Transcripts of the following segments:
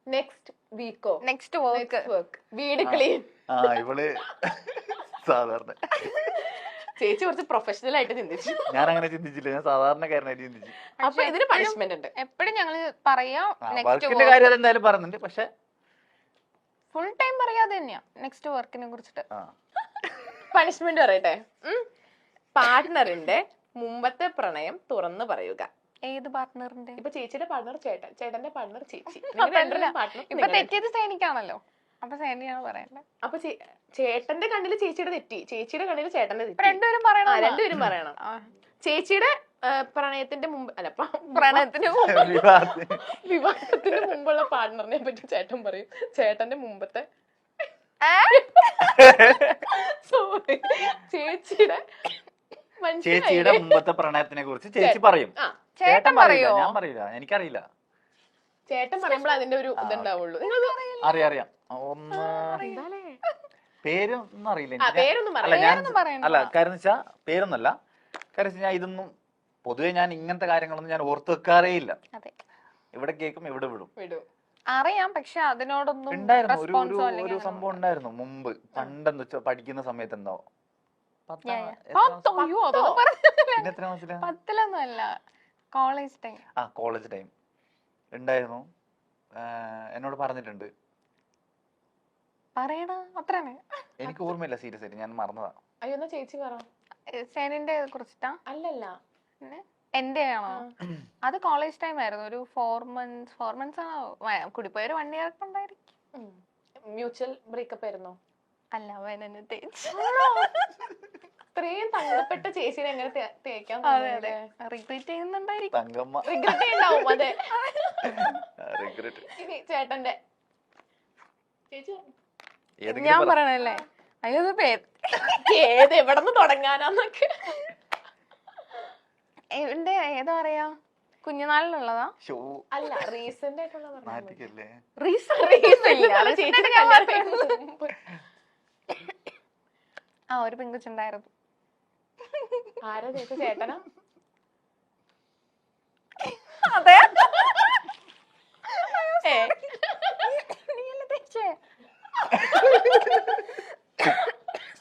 Next വീക്കോ? Next work. വീട് clean. ഇവള് സാധാരണ ചേച്ചി കുറച്ച് പ്രൊഫഷണൽ ആയിട്ട് ചിന്തിച്ചു. ഞാൻ അങ്ങനെ ചിന്തിച്ചില്ല, ഞാൻ സാധാരണക്കാരനായിട്ട് ചിന്തിച്ചു. അപ്പൊ ഇതിന് പണിഷ്മെന്റ് ഉണ്ട്. എപ്പോഴും ഞങ്ങള് പറയാ വർക്കിന്റെ കാര്യം എന്തായാലും പറയുന്നുണ്ട്, പക്ഷെ ഫുൾ ടൈം പറയാതെ തന്നെയാ നെക്സ്റ്റ് വർക്കിനെ കുറിച്ചിട്ട്. പണിഷ്മെന്റ് പറയട്ടെ. പാർട്ട്ണറിന്റെ മുമ്പത്തെ പ്രണയം തുറന്നു പറയുക. ഏത് പാർട്ട്ണറിന്റെ? ഇപ്പൊ ചേച്ചിയുടെ പാർട്ട്ണർ ചേട്ടൻ, ചേട്ടന്റെ പാർട്ട്ണർ ചേച്ചി. ഇപ്പൊ തെറ്റിയത് സേനിക്കാണല്ലോ, അപ്പൊ സേനിയാണ് പറയണ്ടേ. അപ്പൊ ചേട്ടന്റെ കണ്ണില് ചേച്ചിയുടെ തെറ്റി, ചേച്ചിയുടെ കണ്ണില് ചേട്ടന്റെ തെറ്റി. രണ്ടുപേരും പറയണം. രണ്ടുപേരും പറയണം. ചേച്ചിയുടെ പ്രണയത്തിന്റെ മുമ്പ് അല്ല, പ്രണയത്തിന് വിവാഹത്തിന് മുമ്പുള്ള പാർട്ട്ണറിനെ പറ്റി ചേട്ടൻ പറയും. ചേട്ടന്റെ മുമ്പത്തെ സോറി ചേച്ചിയുടെ മുമ്പത്തെ പ്രണയത്തിനെ കുറിച്ച് ചേച്ചി പറയും. ചേട്ടൻ പറയോ? ഞാൻ പറയില്ല, എനിക്കറിയില്ല. ചേട്ടൻ പറയുമ്പോൾ അതിന്റെ ഒരു ഇതുണ്ടാവുള്ളൂ. അറിയാം. ഒന്ന് പേരൊന്നും അറിയില്ല. അല്ല, കാര്യം വെച്ചാ പേരൊന്നല്ല, കാര്യം വെച്ചാൽ ഞാൻ ഇതൊന്നും പൊതുവെ ഞാൻ ഇങ്ങനത്തെ കാര്യങ്ങളൊന്നും ഞാൻ ഓർത്ത് വെക്കാറേ ഇല്ല. ഇവിടെ കേൾക്കും, ഇവിടെ വിടും. അറിയാം, പക്ഷെ അതിനോടൊന്നും ഉണ്ടായിരുന്നു ഒരു സംഭവം ഉണ്ടായിരുന്നു മുമ്പ്, പണ്ടെന്ന് വെച്ചാൽ പഠിക്കുന്ന സമയത്ത്. എന്തോ 10ലൊന്നും അല്ല, കോളേജ് ടൈം. കോളേജ് ടൈം ഉണ്ടായിരുന്നു. എന്നോട് പറഞ്ഞിട്ടുണ്ട്. പറയണ അത്രയാണ്. എനിക്ക് ഓർമ്മയില്ല, സീരിയസ് ആയിട്ട് ഞാൻ മറന്നതാ. അയ്യോ, എന്നാ ചേച്ചി പറ. സേനിന്റെ കുറിച്ചിട്ടാ? അല്ലല്ല, എന്റെ ആണോ? അത് കോളേജ് ടൈം ആയിരുന്നു. ഒരു 4 months ആണോ, കൂടിപ്പോയ ഒരു 1 year ഒക്കെ ഉണ്ടായിരിക്കും. മ്യൂച്വൽ ബ്രേക്കപ്പ് ആയിരുന്നോ? അല്ല, അവൻ എന്നെ തേച്ചു. ഇത്രയും തങ്കപ്പെട്ട ചേച്ചിനെ എങ്ങനെ തേക്കാൻ? റിഗ്രറ്റ് ചെയ്യുന്നുണ്ടായിരിക്കും. റിഗ്രറ്റ് ഉണ്ടാവും. അതെ, ഇനി ചേട്ടന്റെ ചേച്ചി ഞാൻ പറയണല്ലേ? അയ്യോ, ഏത് എവിടെ നിന്ന് തുടങ്ങാനാന്നൊക്കെ. എന്റെ ഏതാ പറയാ, കുഞ്ഞുനാളിലുള്ളതാ? അല്ല, റീസെന്റ് ആയിട്ടുള്ള ഒരു പെൺകുച്ചുണ്ടായിരുന്നു. ആരാ ചേച്ചി? ചേട്ടനാ? അതെ.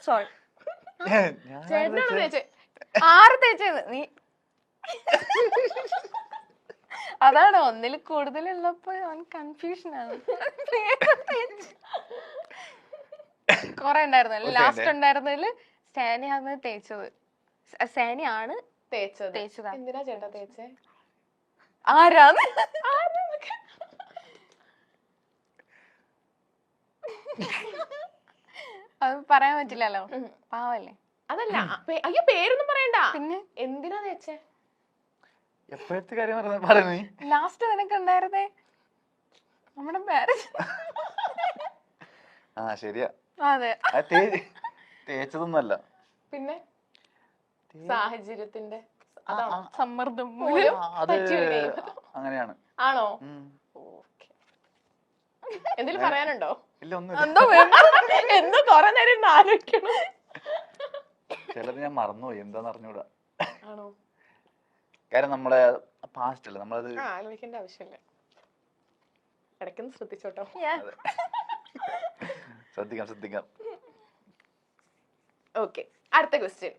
സോറി, ചേട്ടനാണോ ചേച്ചി? ആറ് തേച്ചത് നീ? അതാണ്, ഒന്നിൽ കൂടുതലുള്ളപ്പോ കൺഫ്യൂഷൻ ആണ്. കൊറേ ഉണ്ടായിരുന്നു. ലാസ്റ്റ് ഉണ്ടായിരുന്നതില് സേനയാണ് തേച്ചത്. സേനയാണ് തേച്ചത്. എന്തിനാ ചേട്ടാ തേച്ചേ? ആരാന്ന് അത് പറയാൻ പറ്റില്ലല്ലോ, പാവല്ലേ. അതല്ല, അയ്യോ പേരൊന്നും പറയണ്ട. പിന്നെ എന്തിനാ തേച്ചേ? എപ്പോഴത്തെ കാര്യം പറഞ്ഞു? ലാസ്റ്റ് നിനക്ക് ഉണ്ടായിരുന്നേ നമ്മുടെ മാരേജ്. ശരിയാ. അതെ, തേച്ചതൊന്നല്ല, പിന്നെ സാഹചര്യത്തിന്റെ സമ്മർദ്ദം അങ്ങനെയാണ്. ആണോ? എന്തെങ്കിലും പറയാനുണ്ടോ? ഇല്ല, ഒന്നും. എന്തോ കൊറേ നേരം ആലോചിക്കണം. ചിലത് ഞാൻ മറന്നുപോയി, എന്താന്ന് അറിഞ്ഞൂടാ. ആണോ? കാര്യം നമ്മളെ പാസ്റ്റ് അല്ലേ, നമ്മളത് ആലോചിക്കേണ്ട ആവശ്യമില്ല. ഇടയ്ക്കൊന്ന് ശ്രദ്ധിച്ചോട്ടോ. ശ്രദ്ധിക്കാം. ഓക്കെ, അടുത്ത ക്വസ്റ്റ്യൻ.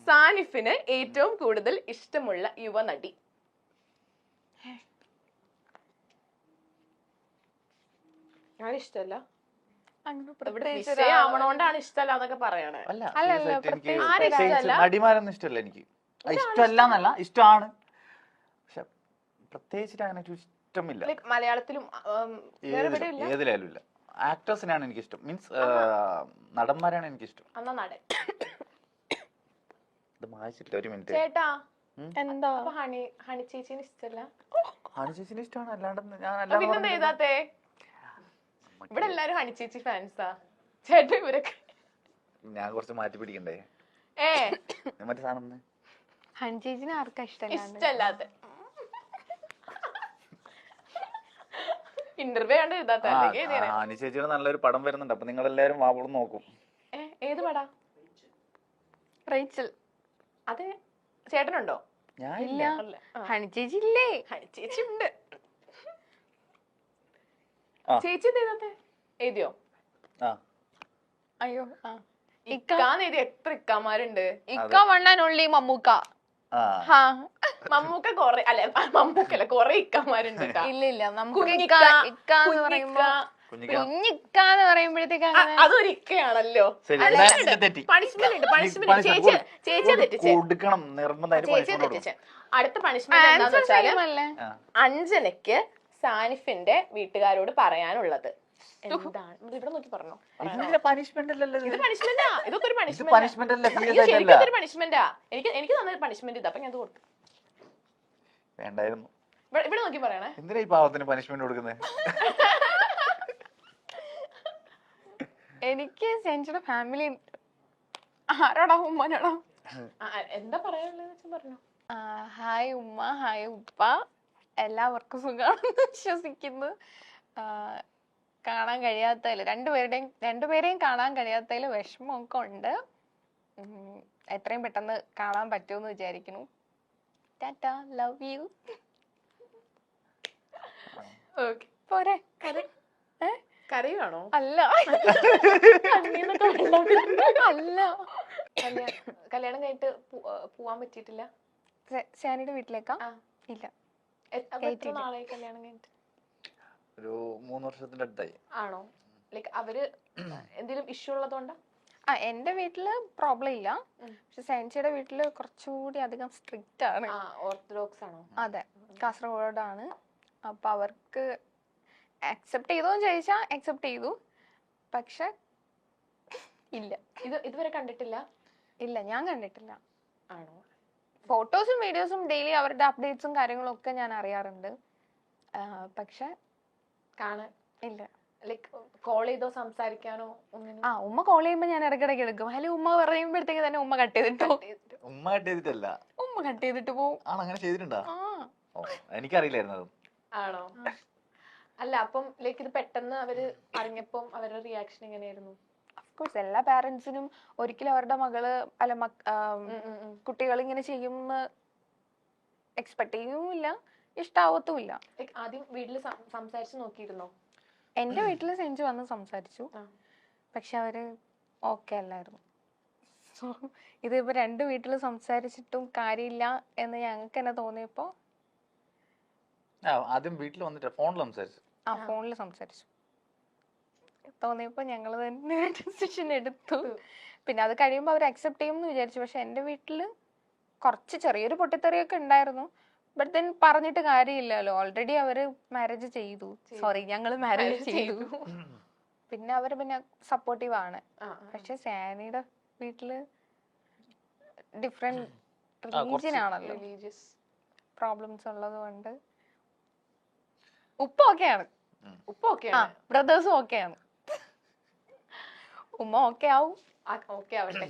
സാനിഫിന് ഏറ്റവും കൂടുതൽ ഇഷ്ടമുള്ള യുവനടി? ആരിഷ്ടല്ല? വിഷയാവണോണ്ടാണ് ഇഷ്ടല്ല എന്നൊക്കെ പറയണേ. നടിമാരൊന്നും ഇഷ്ടമല്ല എനിക്ക്. ഇഷ്ടമല്ല എന്നല്ല, ഇഷ്ടമാണ്, പക്ഷെ പ്രത്യേകിച്ചിട്ട് അങ്ങനെ ഇഷ്ടമില്ല. മലയാളത്തിലും ഏതിലായാലും ഇല്ല. ആക്ടേഴ്സിനാണ് എനിക്ക് ഇഷ്ടം, മീൻസ് നടന്മാരാണ് എനിക്ക് ഇഷ്ടം. എന്നാ നടൻ. ഇത് വായിച്ചിട്ടില്ല, ഒരു മിനിറ്റ്. ചേട്ടാ, എന്താ ഹണി ചേച്ചിന് ഇഷ്ടല്ല? ഹണി ചേച്ചിന് ഇഷ്ടമാണ്, അല്ലാണ്ട് ഞാൻ പിന്നെന്താ എഴുതാത്തെ? ഇവിടെ എല്ലാരും ഹണി ചേച്ചി ഫാൻസാ. ചേട്ടാ ഇവരൊക്കെ ഞാൻ കുറച്ച് മാറ്റി പിടിക്കണ്ടേ? മറ്റേ സാധനം ഹണി ചേച്ചിനെ ആർക്കാ ഇഷ്ടല്ലാത്ത? ഇന്റർവ്യൂ കണ്ട് എഴുതാത്ത? ഹണി ചേച്ചിയുടെ നല്ലൊരു പടം വരുന്നുണ്ട്, അപ്പൊ നിങ്ങൾ എല്ലാരും വാവളം നോക്കും. ഏത് പടാ? റേച്ചൽ. അത് ചേട്ടനുണ്ടോ? ഞാൻ ഇല്ല. ഹണി ചേച്ചി ഇല്ലേ? ഹണി ചേച്ചി ഉണ്ട്. ചേച്ചി എഴുതാത്തെ എഴുതിയോ? ആ അയ്യോ ഇക്കാന്ന് എഴുതി എത്ര ഇക്കാമാരുണ്ട്? ഇക്ക വൺ ആൻഡ് ഓൺലി മമ്മൂക്ക. ആ മമ്മൂക്ക കൊറേ അല്ലെ, മമ്മൂക്കല്ല കൊറേ ഇക്കാമാരുണ്ട് കേട്ടാ. ഇല്ല നമുക്ക് കുഞ്ഞിക്ക, ഇക്ക എന്ന് പറയുമ്പോ കുഞ്ഞിക്ക കുഞ്ഞിക്ക എന്ന് പറയുമ്പോഴത്തേക്ക് അങ്ങനെ അതൊരു ഇക്കയാണല്ലോ. ശരി തെറ്റി പണിഷ്മെന്റ് ഉണ്ട്, പണിഷ്മെന്റ്. ചേച്ചിയെ തെറ്റിച്ചേ, കൊടുക്കണം നിർബന്ധമായിട്ട് ചേച്ചിയെ punishment തെറ്റിച്ചേ. അടുത്ത പണിഷ്മെന്റ് എന്താന്ന് ആൻസർ വെച്ചാല് അല്ലേ? അഞ്ജനയ്ക്ക് സാനിഫിന്റെ വീട്ടുകാരോട് പറയാനുള്ളത് എന്താണ്? ഇവിടെ നോക്കി പറഞ്ഞോ. കൊടുക്കണം. പണിഷ്മെന്റ് അല്ലല്ലോ ഇത് പണിഷ്മെന്റാ, ഇതൊക്കെ ഒരു പണിഷ്മെന്റ് അല്ല, serious ആയിട്ടല്ല. ശരിക്കും പണിഷ്മെന്റാ. എനിക്ക് തന്ന പണിഷ്മെന്റ് ഇതാ, അപ്പൊ ഞാൻ അത് കൊടുത്തു. വേണ്ടായിരുന്നു. ഇവിടെ നോക്കി പറയണേ. എന്തിനാ ഈ പാവത്തിന് പണിഷ്മെന്റ് കൊടുക്കുന്നത്? എനിക്ക് സെഞ്ചുടെ ഫാമിലി ആരോടാ? ഉമ്മനോടാ? എന്താ പറയാനുള്ളത് പറഞ്ഞു. ഹായ് ഉമ്മ, ഹായ് ഉപ്പ, എല്ലാവർക്കും സുഖമാണെന്ന് വിശ്വസിക്കുന്നു. കാണാൻ കഴിയാത്തതിൽ രണ്ടുപേരെയും കാണാൻ കഴിയാത്തതിൽ വിഷമമൊക്കെ ഉണ്ട്. എത്രയും പെട്ടെന്ന് കാണാൻ പറ്റുമെന്ന് വിചാരിക്കുന്നു. Tata, love you. പോരെ? കരയുവാണോ? അല്ല അല്ല, കല്യാണം കഴിഞ്ഞിട്ട് പോവാൻ പറ്റിയിട്ടില്ല? ഷാനിയുടെ വീട്ടിലേക്കാ? ആ. ഇല്ല. എത്ര നാളായി കല്യാണം കഴിഞ്ഞിട്ട്? ഒരു 3 വർഷത്തിന്റെ അടുത്തായി. ആണോ? ലൈക്ക് അവര് എന്തെങ്കിലും ഇഷ്യൂ ഉള്ളതുകൊണ്ടാ? എന്റെ വീട്ടില് പ്രോബ്ലം ഇല്ല, പക്ഷെ സെൻസിയുടെ വീട്ടില് കുറച്ചുകൂടി അധികം സ്ട്രിക്റ്റ് ആണ്. ഓർത്തഡോക്സ് ആണോ? അതെ, കാസർഗോഡാണ്. അപ്പൊ അവർക്ക് അക്സെപ്റ്റ് ചെയ്തോന്ന് ചോദിച്ചാ അക്സെപ്റ്റ് ചെയ്തു, പക്ഷെ ഇല്ല. ഇതുവരെ കണ്ടിട്ടില്ല? ഇല്ല, ഞാൻ കണ്ടിട്ടില്ല. ആണോ? ഫോട്ടോസും വീഡിയോസും ഡെയിലി അവരുടെ അപ്ഡേറ്റ്സും കാര്യങ്ങളും ഒക്കെ ഞാൻ അറിയാറുണ്ട്, പക്ഷെ കാണാൻ ഇല്ല. ലൈക്ക് കോൾ ചെയ്തോ സംസാരിക്കാനോ ഒന്നും? ഉമ്മ കോൾ ചെയ്യുമ്പോ ഞാൻ ഇടയ്ക്കിടയ്ക്ക് എടുക്കും. ഹലോ ഉമ്മ പറയുമ്പോഴത്തേക്ക് തന്നെ ഉമ്മ കട്ട് ചെയ്തിട്ടോ. ഉമ്മ കട്ട് ചെയ്തിട്ടല്ല, ഉമ്മ കട്ട് ചെയ്തിട്ട് പോവും. ആണ് അങ്ങനെ ചെയ്തിട്ടുണ്ടോ? എനിക്കറിയില്ലായിരുന്നു അത്. ആണോ? അല്ല അപ്പം ലൈക്ക് ഇത് പെട്ടെന്ന് അവര് അറിഞ്ഞപ്പം അവരുടെ റിയാക്ഷൻ എങ്ങനെയായിരുന്നു? ഓഫ്കോഴ്സ് എല്ലാ പാരന്റ്സിനും ഒരിക്കലും അവരുടെ മകള് അല്ല കുട്ടികൾ ഇങ്ങനെ ചെയ്യുമെന്ന് എക്സ്പെക്ട് ചെയ്യുമില്ല, ഇഷ്ടാവത്തുമില്ല. ആദ്യം വീട്ടില് സംസാരിച്ചു നോക്കിയിരുന്നോ? എന്റെ വീട്ടില് സെഞ്ചു വന്ന് സംസാരിച്ചു, പക്ഷെ അവര് ഓക്കെ അല്ലായിരുന്നു. സോ ഇതിപ്പോ 2 വീട്ടില് സംസാരിച്ചിട്ടും കാര്യമില്ല എന്ന് ഞങ്ങൾക്ക് തന്നെ തോന്നിയപ്പോ ആദ്യം വീട്ടിൽ വന്നിട്ട് ഫോണിൽ സംസാരിച്ചു. ഫോണിൽ സംസാരിച്ചു തോന്നിയപ്പോ ഞങ്ങള് തന്നെ ഡിസിഷൻ എടുത്തു. പിന്നെ അത് കഴിയുമ്പോ അവർ അക്സെപ്റ്റ് ചെയ്യുമെന്ന് വിചാരിച്ചു. പക്ഷെ എന്റെ വീട്ടില് കുറച്ച് ചെറിയൊരു പൊട്ടിത്തെറിയൊക്കെ ഉണ്ടായിരുന്നു. ബട്ട് ദെൻ പറഞ്ഞിട്ട് കാര്യമില്ലല്ലോ, ഓൾറെഡി അവര് മാരേജ് ചെയ്തു. സോറി, ഞങ്ങള് മാരേജ് ചെയ്തു. പിന്നെ അവര് പിന്നെ സപ്പോർട്ടീവ് ആണ്. പക്ഷെ സാനിയുടെ വീട്ടില് ഡിഫറെന്റ് റിലീജിയൻ ആണല്ലോ, പ്രോബ്ലംസ് ഉള്ളത് കൊണ്ട്. ഉപ്പ ഓക്കെയാണ്, ബ്രദേഴ്സും ഓക്കെയാണ്. ഉമ്മ ഓക്കെ ആവും. ഓക്കെ ആവട്ടെ.